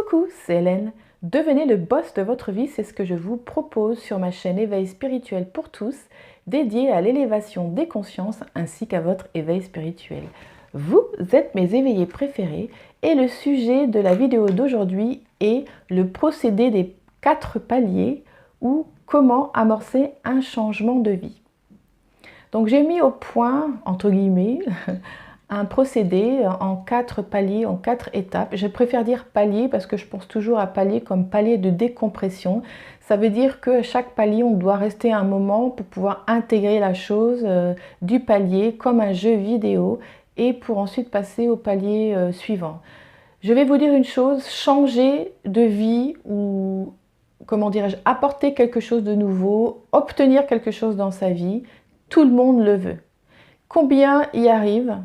Coucou, c'est Hélène. Devenez le boss de votre vie, c'est ce que je vous propose sur ma chaîne Éveil spirituel pour tous, dédiée à l'élévation des consciences ainsi qu'à votre éveil spirituel. Vous êtes mes éveillés préférés et le sujet de la vidéo d'aujourd'hui est le procédé des 4 paliers ou comment amorcer un changement de vie. Donc j'ai mis au point, entre guillemets, un procédé en 4 paliers, en 4 étapes. Je préfère dire palier parce que je pense toujours à palier comme palier de décompression. Ça veut dire qu'à chaque palier, on doit rester un moment pour pouvoir intégrer la chose du palier comme un jeu vidéo et pour ensuite passer au palier suivant. Je vais vous dire une chose, changer de vie ou, comment dirais-je, apporter quelque chose de nouveau, obtenir quelque chose dans sa vie, tout le monde le veut. Combien y arrivent ?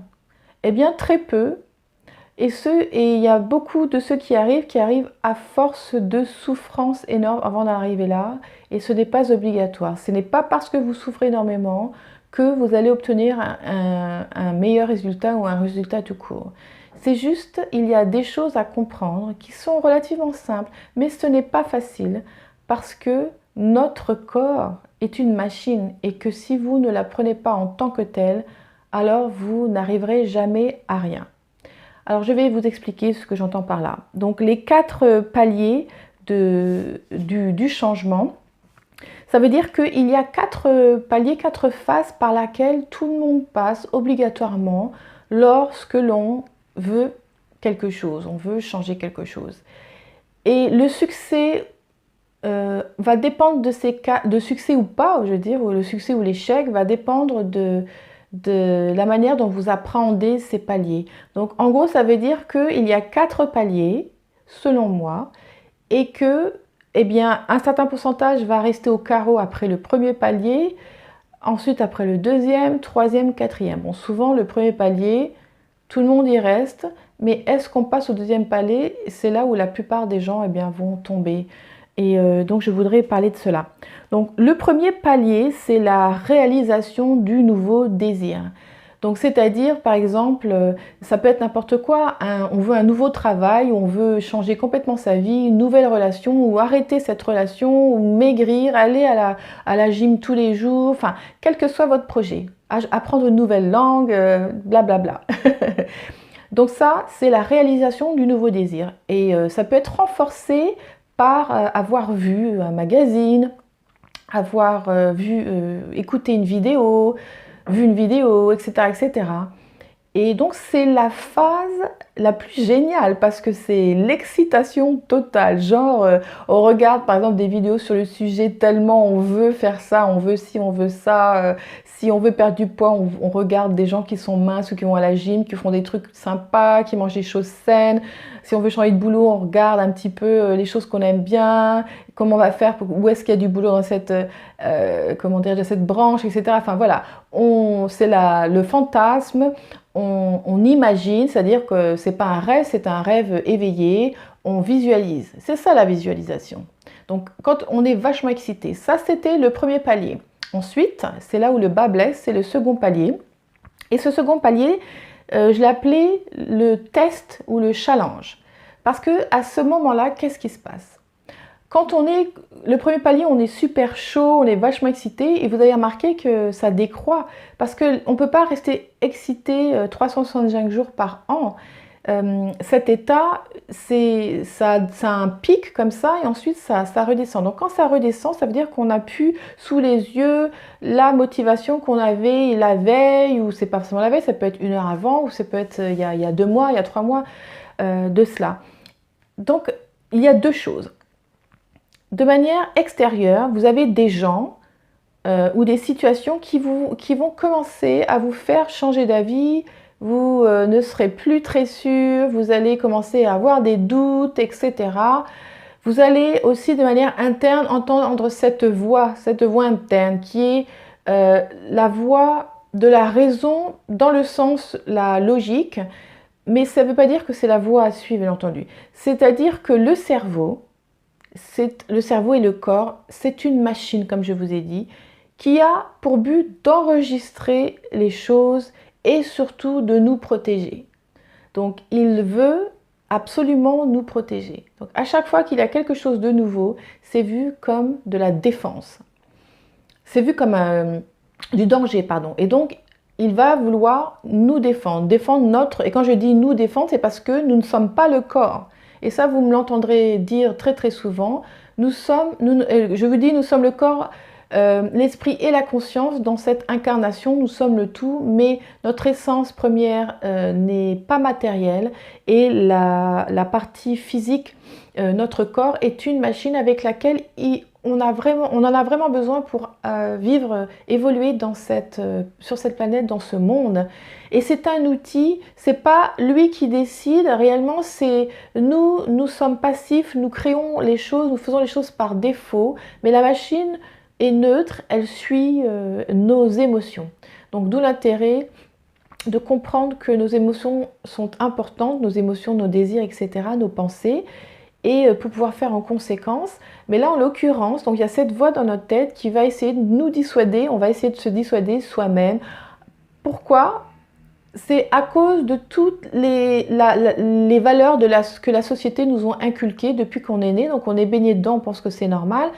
Eh bien, très peu. Et il y a beaucoup de ceux qui arrivent à force de souffrance énorme avant d'arriver là. Et ce n'est pas obligatoire. Ce n'est pas parce que vous souffrez énormément que vous allez obtenir un meilleur résultat ou un résultat tout court. C'est juste, il y a des choses à comprendre qui sont relativement simples, mais ce n'est pas facile parce que notre corps est une machine et que si vous ne la prenez pas en tant que telle, alors vous n'arriverez jamais à rien. Alors je vais vous expliquer ce que j'entends par là. Donc les 4 paliers du changement, ça veut dire qu'il y a 4 paliers, 4 phases par laquelle tout le monde passe obligatoirement lorsque l'on veut quelque chose, on veut changer quelque chose. Et le succès va dépendre de ces cas, de succès ou pas, je veux dire, ou le succès ou l'échec va dépendre de la manière dont vous appréhendez ces paliers. Donc en gros, ça veut dire qu'il y a 4 paliers, selon moi, et que eh bien, un certain pourcentage va rester au carreau après le premier palier, ensuite après le deuxième, troisième, quatrième. Bon, souvent le premier palier, tout le monde y reste, mais est-ce qu'on passe au deuxième palier? C'est là où la plupart des gens eh bien, vont tomber. Et donc je voudrais parler de cela. Donc le premier palier, c'est la réalisation du nouveau désir. Donc c'est-à-dire par exemple, ça peut être n'importe quoi, on veut un nouveau travail, on veut changer complètement sa vie, une nouvelle relation, ou arrêter cette relation, ou maigrir, aller à la gym tous les jours, enfin quel que soit votre projet, apprendre une nouvelle langue, blablabla. Donc ça, c'est la réalisation du nouveau désir. Et ça peut être renforcé par avoir vu un magazine, avoir écouté une vidéo, vu une vidéo, etc., etc. Et donc c'est la phase la plus géniale parce que c'est l'excitation totale. Genre on regarde par exemple des vidéos sur le sujet tellement on veut faire ça, on veut ci, on veut ça. Si on veut perdre du poids, on regarde des gens qui sont minces ou qui vont à la gym, qui font des trucs sympas, qui mangent des choses saines. Si on veut changer de boulot, on regarde un petit peu les choses qu'on aime bien, comment on va faire, où est-ce qu'il y a du boulot dans cette, comment dire, de cette branche, etc. Enfin voilà, c'est le fantasme. On imagine, c'est-à-dire que c'est pas un rêve, c'est un rêve éveillé, on visualise. C'est ça la visualisation. Donc quand on est vachement excité, ça c'était le premier palier. Ensuite, c'est là où le bas blesse, c'est le second palier. Et ce second palier, je l'ai appelé le test ou le challenge. Parce que à ce moment-là, qu'est-ce qui se passe? Quand on est, le premier palier, on est super chaud, on est vachement excité et vous avez remarqué que ça décroît parce qu'on ne peut pas rester excité 365 jours par an. Cet état, ça a un pic comme ça et ensuite ça redescend. Donc quand ça redescend, ça veut dire qu'on a pu sous les yeux la motivation qu'on avait la veille, ou c'est pas forcément la veille, ça peut être 1 heure avant, ou ça peut être il y a 2 mois, il y a 3 mois de cela. Donc il y a 2 choses. De manière extérieure, vous avez des gens ou des situations qui vont commencer à vous faire changer d'avis. Vous ne serez plus très sûr, vous allez commencer à avoir des doutes, etc. Vous allez aussi de manière interne entendre cette voix interne qui est la voix de la raison dans le sens la logique, mais ça ne veut pas dire que c'est la voie à suivre, bien entendu. C'est-à-dire que le cerveau et le corps, c'est une machine, comme je vous ai dit, qui a pour but d'enregistrer les choses et surtout de nous protéger. Donc il veut absolument nous protéger. Donc à chaque fois qu'il y a quelque chose de nouveau, c'est vu comme de la défense. C'est vu comme du danger, pardon. Et donc, il va vouloir nous défendre, défendre notre... Et quand je dis nous défendre, c'est parce que nous ne sommes pas le corps. Et ça, vous me l'entendrez dire très très souvent. Je vous dis, nous sommes le corps, l'esprit et la conscience dans cette incarnation. Nous sommes le tout, mais notre essence première n'est pas matérielle. Et la partie physique, notre corps, est une machine avec laquelle on en a vraiment besoin pour vivre, évoluer sur cette planète, dans ce monde. Et c'est un outil, c'est pas lui qui décide, réellement c'est nous sommes passifs, nous créons les choses, nous faisons les choses par défaut, mais la machine est neutre, elle suit nos émotions. Donc d'où l'intérêt de comprendre que nos émotions sont importantes, nos émotions, nos désirs, etc., nos pensées, et pour pouvoir faire en conséquence. Mais là, en l'occurrence, donc il y a cette voix dans notre tête qui va essayer de nous dissuader, on va essayer de se dissuader soi-même. Pourquoi ? C'est à cause de toutes les valeurs que la société nous ont inculquées depuis qu'on est né. Donc on est baigné dedans, on pense que c'est normal.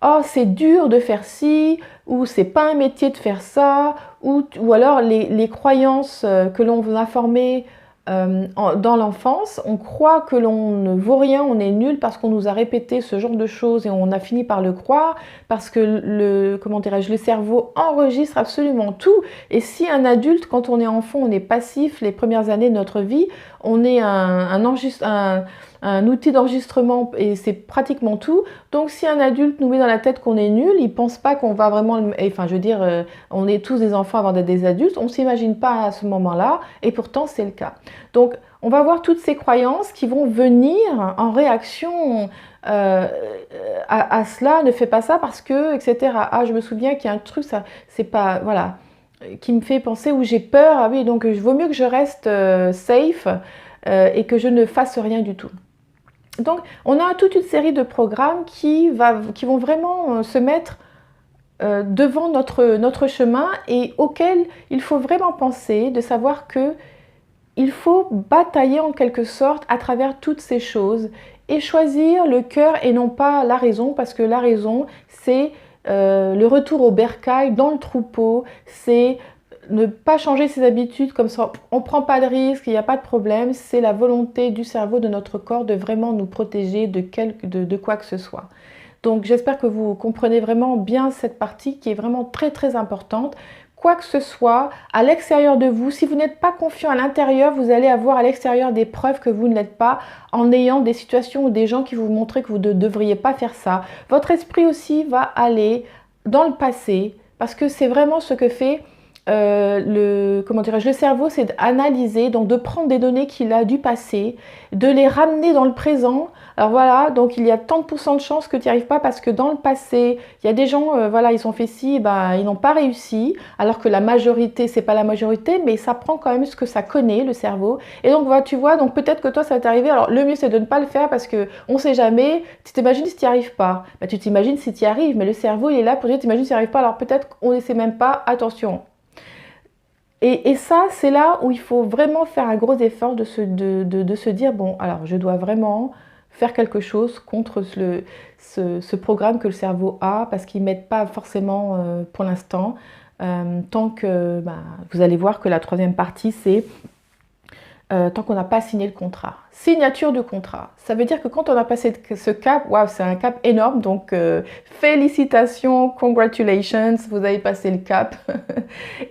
Oh, c'est dur de faire ci, ou c'est pas un métier de faire ça, ou alors les croyances que l'on a formées dans l'enfance, on croit que l'on ne vaut rien, on est nul parce qu'on nous a répété ce genre de choses et on a fini par le croire parce que le cerveau enregistre absolument tout. Et si un adulte, quand on est enfant, on est passif les premières années de notre vie, on est un outil d'enregistrement et c'est pratiquement tout. Donc si un adulte nous met dans la tête qu'on est nul, il pense pas qu'on va vraiment... Enfin, je veux dire, on est tous des enfants avant d'être des adultes, on ne s'imagine pas à ce moment-là et pourtant c'est le cas. Donc on va voir toutes ces croyances qui vont venir en réaction à cela, ne fais pas ça parce que, etc. Ah, je me souviens qu'il y a un truc, ça, c'est pas... Voilà, qui me fait penser où j'ai peur, ah oui, donc il vaut mieux que je reste safe et que je ne fasse rien du tout. Donc, on a toute une série de programmes qui vont vraiment se mettre devant notre chemin et auxquels il faut vraiment penser, de savoir que il faut batailler en quelque sorte à travers toutes ces choses et choisir le cœur et non pas la raison, parce que la raison, c'est le retour au bercail, dans le troupeau, c'est ne pas changer ses habitudes comme ça, on ne prend pas de risque, il n'y a pas de problème, c'est la volonté du cerveau, de notre corps, de vraiment nous protéger de quoi que ce soit. Donc j'espère que vous comprenez vraiment bien cette partie qui est vraiment très très importante. Quoi que ce soit, à l'extérieur de vous, si vous n'êtes pas confiant à l'intérieur, vous allez avoir à l'extérieur des preuves que vous ne l'êtes pas en ayant des situations ou des gens qui vous montrent que vous ne devriez pas faire ça. Votre esprit aussi va aller dans le passé parce que c'est vraiment ce que fait le cerveau, c'est d'analyser, donc de prendre des données qu'il a du passé, de les ramener dans le présent. Alors voilà, donc il y a tant de chances que tu n'y arrives pas parce que dans le passé, il y a des gens, voilà, ils ont fait ci, ben, ils n'ont pas réussi, alors que la majorité, c'est pas la majorité, mais ça prend quand même ce que ça connaît, le cerveau. Et donc voilà, tu vois, donc peut-être que toi ça va t'arriver. Alors le mieux c'est de ne pas le faire parce que on sait jamais. Tu t'imagines si tu n'y arrives pas, ben, tu t'imagines si tu y arrives, mais le cerveau il est là pour dire t'imagines si tu n'y arrives pas, alors peut-être qu'on ne sait même pas, attention. Et ça, c'est là où il faut vraiment faire un gros effort de se dire, bon, alors je dois vraiment faire quelque chose contre ce programme que le cerveau a, parce qu'il ne m'aide pas forcément pour l'instant, tant que, bah, vous allez voir que la troisième partie, c'est tant qu'on n'a pas signé le contrat. Signature de contrat. Ça veut dire que quand on a passé ce cap, waouh, c'est un cap énorme, donc félicitations, congratulations, vous avez passé le cap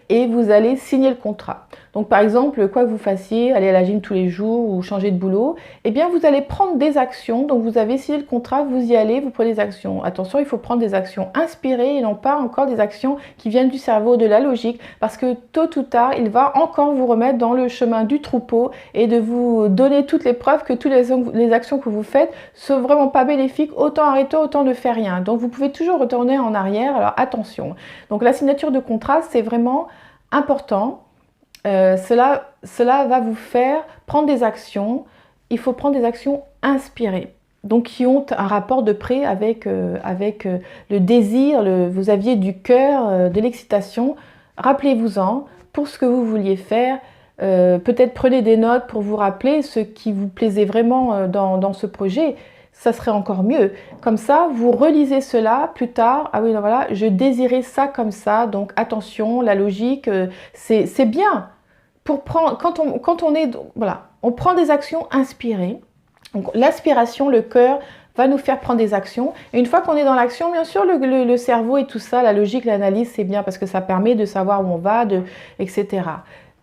et vous allez signer le contrat. Donc par exemple, quoi que vous fassiez, aller à la gym tous les jours ou changer de boulot, eh bien vous allez prendre des actions. Donc vous avez signé le contrat, vous y allez, vous prenez des actions. Attention, il faut prendre des actions inspirées et non pas encore des actions qui viennent du cerveau, de la logique, parce que tôt ou tard, il va encore vous remettre dans le chemin du troupeau et de vous donner toutes les preuves que toutes les actions que vous faites sont vraiment pas bénéfiques. Autant arrêter, autant ne faire rien. Donc vous pouvez toujours retourner en arrière, alors attention. Donc la signature de contrat, c'est vraiment important. Cela va vous faire prendre des actions. Il faut prendre des actions inspirées, donc qui ont un rapport de près avec le désir, vous aviez du cœur, de l'excitation. Rappelez-vous-en, pour ce que vous vouliez faire, Peut-être prenez des notes pour vous rappeler ce qui vous plaisait vraiment dans ce projet. Ça serait encore mieux. Comme ça, vous relisez cela plus tard. Ah oui, non, voilà, je désirais ça comme ça. Donc attention, la logique, c'est bien. Pour prendre, quand on est, voilà, on prend des actions inspirées. Donc l'aspiration, le cœur va nous faire prendre des actions. Et une fois qu'on est dans l'action, bien sûr, le cerveau et tout ça, la logique, l'analyse, c'est bien parce que ça permet de savoir où on va, etc.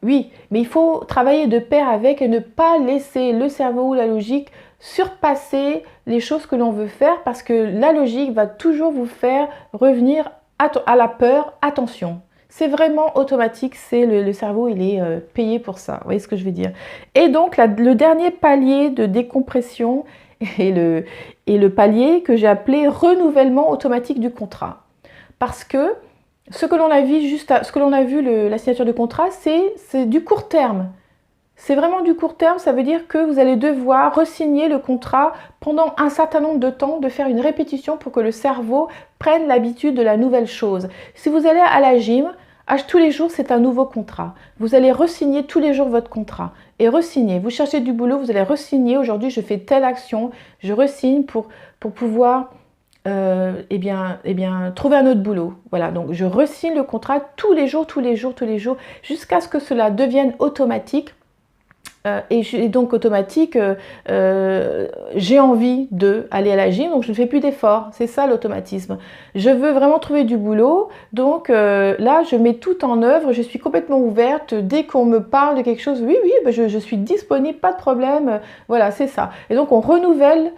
Oui, mais il faut travailler de pair avec et ne pas laisser le cerveau ou la logique surpasser les choses que l'on veut faire parce que la logique va toujours vous faire revenir à la peur, attention. C'est vraiment automatique, c'est le cerveau, il est payé pour ça. Vous voyez ce que je veux dire? Et donc, le dernier palier de décompression est le palier que j'ai appelé renouvellement automatique du contrat. Parce que ce que l'on a vu la signature de contrat, c'est du court terme. C'est vraiment du court terme, ça veut dire que vous allez devoir re-signer le contrat pendant un certain nombre de temps, de faire une répétition pour que le cerveau prenne l'habitude de la nouvelle chose. Si vous allez à la gym, tous les jours, c'est un nouveau contrat. Vous allez re-signer tous les jours votre contrat et re-signer. Vous cherchez du boulot, vous allez re-signer. Aujourd'hui, je fais telle action, je re-signe pour pouvoir trouver un autre boulot. Voilà, donc je re-signe le contrat tous les jours, jusqu'à ce que cela devienne automatique. Et donc automatique, j'ai envie d'aller à la gym, donc je ne fais plus d'efforts. C'est ça l'automatisme. Je veux vraiment trouver du boulot, donc là je mets tout en œuvre, je suis complètement ouverte. Dès qu'on me parle de quelque chose, oui, ben je suis disponible, pas de problème. Voilà, c'est ça. Et donc on renouvelle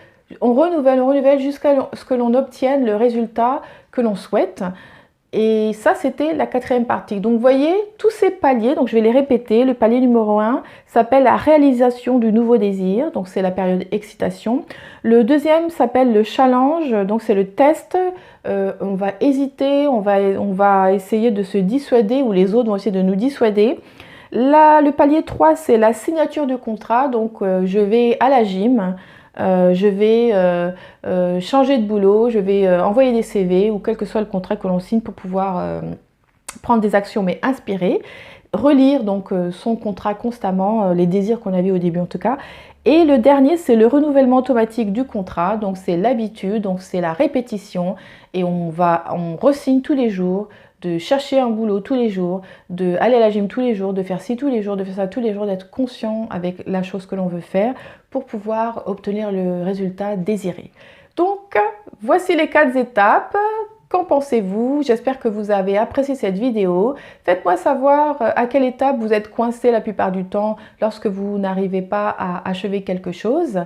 jusqu'à ce que l'on obtienne le résultat que l'on souhaite. Et ça, c'était la quatrième partie. Donc, vous voyez, tous ces paliers, donc je vais les répéter. Le palier numéro 1 s'appelle la réalisation du nouveau désir. Donc, c'est la période excitation. Le deuxième s'appelle le challenge. Donc, c'est le test. On va hésiter, on va essayer de se dissuader ou les autres vont essayer de nous dissuader. Là, le palier 3, c'est la signature du contrat. Donc, je vais à la gym. Je vais changer de boulot, je vais envoyer des CV ou quel que soit le contrat que l'on signe pour pouvoir prendre des actions mais inspirées, relire donc son contrat constamment, les désirs qu'on avait au début en tout cas. Et le dernier, c'est le renouvellement automatique du contrat, donc c'est l'habitude, donc c'est la répétition et on re-signe tous les jours, de chercher un boulot tous les jours, d'aller à la gym tous les jours, de faire ci tous les jours, de faire ça tous les jours, d'être conscient avec la chose que l'on veut faire pour pouvoir obtenir le résultat désiré. Donc, voici les 4 étapes. Qu'en pensez-vous? J'espère que vous avez apprécié cette vidéo. Faites-moi savoir à quelle étape vous êtes coincé la plupart du temps lorsque vous n'arrivez pas à achever quelque chose.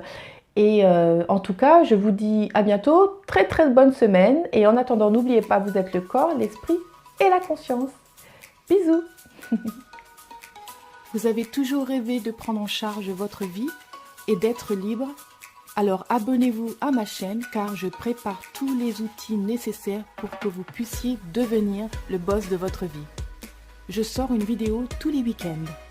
Et en tout cas, je vous dis à bientôt. Très très bonne semaine. Et en attendant, n'oubliez pas, vous êtes le corps, l'esprit et la conscience. Bisous. Vous avez toujours rêvé de prendre en charge votre vie et d'être libre? Alors abonnez-vous à ma chaîne car je prépare tous les outils nécessaires pour que vous puissiez devenir le boss de votre vie. Je sors une vidéo tous les week-ends.